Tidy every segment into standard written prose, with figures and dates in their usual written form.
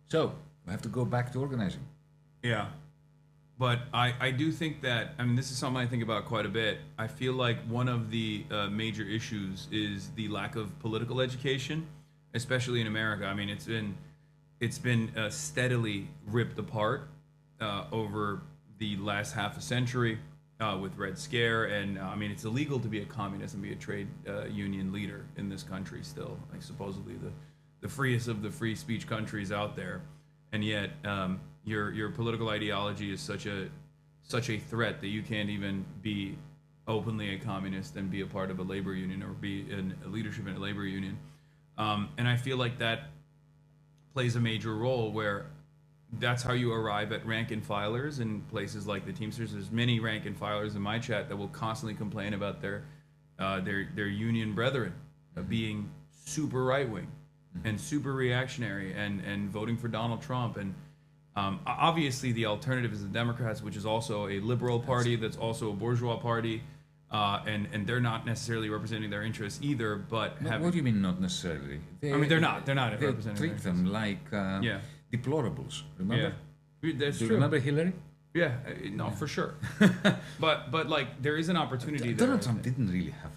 So we have to go back to organizing. Yeah. But I do think that, I mean, this is something I think about quite a bit. I feel like one of the major issues is the lack of political education, especially in America. I mean, it's been steadily ripped apart over the last half a century with Red Scare, and I mean, it's illegal to be a communist and be a trade union leader in this country still, like supposedly the freest of the free speech countries out there, and yet your political ideology is such a threat that you can't even be openly a communist and be a part of a labor union or be in a leadership in a labor union, and I feel like that plays a major role where that's how you arrive at rank and filers in places like the Teamsters. There's many rank and filers in my chat that will constantly complain about their union brethren being super right wing and super reactionary and voting for Donald Trump. And obviously the alternative is the Democrats, which is also a liberal party that's also a bourgeois party. And they're not necessarily representing their interests either. But what do you mean not necessarily? I mean, they're not They representing treat their them like Yeah. deplorables. Remember? Yeah, that's Do you true. remember Hillary? Yeah, no, for sure. but like there is an opportunity there. Donald Trump didn't really have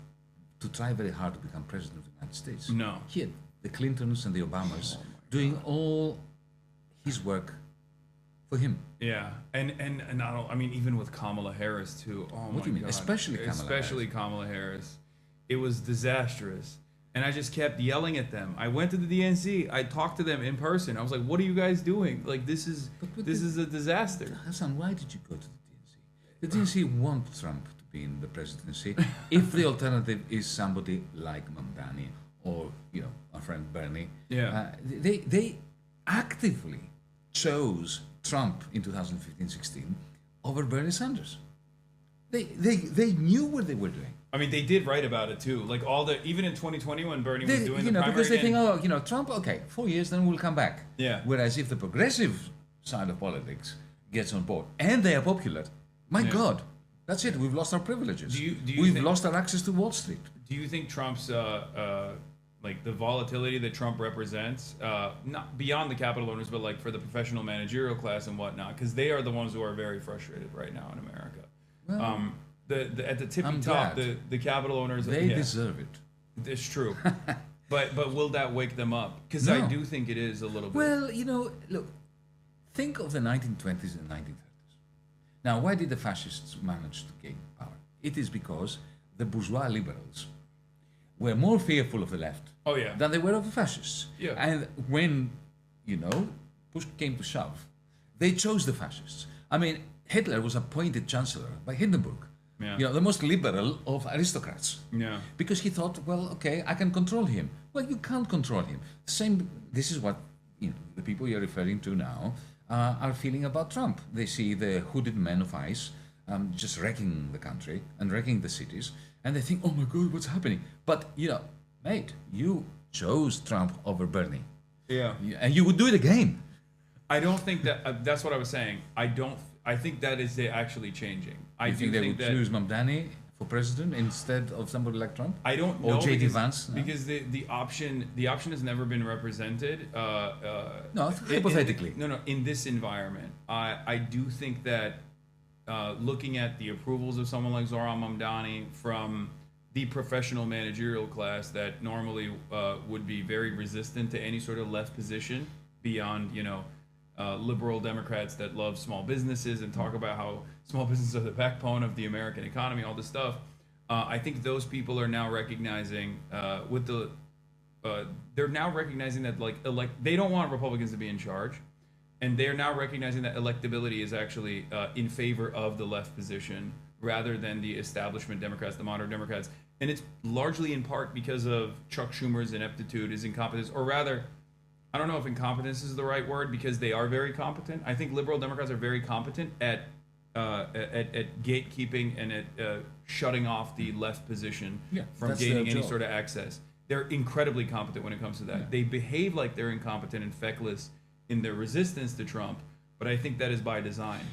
to try very hard to become president of the United States. No. He had the Clintons and the Obamas doing all his work for him. Yeah, and not all, I mean, even with Kamala Harris too. Oh What my do you mean? God. Especially Kamala Harris. It was disastrous. And I just kept yelling at them. I went to the DNC. I talked to them in person. I was like, "What are you guys doing? Like, this is a disaster." Hasan, why did you go to the DNC? The DNC want Trump to be in the presidency if the alternative is somebody like Mamdani or, you know, our friend Bernie. Yeah. They actively chose Trump in 2015-16 over Bernie Sanders. They knew what they were doing. I mean, they did write about it too. Like even in 2020 when Bernie was doing the primary because they again, think, oh, you know, Trump, okay, 4 years, then we'll come back. Yeah. Whereas if the progressive side of politics gets on board and they are popular, my God, that's it. We've lost our privileges. We've lost our access to Wall Street. Do you think Trump's like the volatility that Trump represents, not beyond the capital owners, but like for the professional managerial class and whatnot, because they are the ones who are very frustrated right now in America. Well, At the tippy I'm top, glad. the capital owners, They deserve it. It's true, but will that wake them up? Because I No. do think it is a little bit. Well, you know, look, think of the 1920s and 1930s. Now, why did the fascists manage to gain power? It is because the bourgeois liberals were more fearful of the left Oh yeah. than they were of the fascists. Yeah. And when, you know, push came to shove, they chose the fascists. I mean, Hitler was appointed chancellor by Hindenburg. Yeah. You know, the most liberal of aristocrats. Yeah. Because he thought, well, okay, I can control him. Well, you can't control him. This is what, you know, the people you're referring to now are feeling about Trump. They see the hooded men of ICE just wrecking the country and wrecking the cities, and they think, oh my God, what's happening? But, you know, mate, you chose Trump over Bernie. Yeah. And you would do it again. I don't think that. That's what I was saying. I think that is actually changing. You think they would choose Mamdani for president instead of somebody like Trump? I don't or know J.D. because, Vance? No? because the option has never been represented. No, hypothetically. In this environment, I do think that looking at the approvals of someone like Zoran Mamdani from the professional managerial class that normally would be very resistant to any sort of left position beyond, you know, liberal Democrats that love small businesses and talk about how small businesses are the backbone of the American economy, all this stuff. I think those people are now recognizing they're now recognizing that they don't want Republicans to be in charge, and they're now recognizing that electability is actually in favor of the left position rather than the establishment Democrats, the modern Democrats, and it's largely in part because of Chuck Schumer's ineptitude, his incompetence, or rather, I don't know if incompetence is the right word because they are very competent. I think liberal Democrats are very competent at gatekeeping and at shutting off the left position from gaining any sort of access. They're incredibly competent when it comes to that. Yeah. They behave like they're incompetent and feckless in their resistance to Trump, but I think that is by design.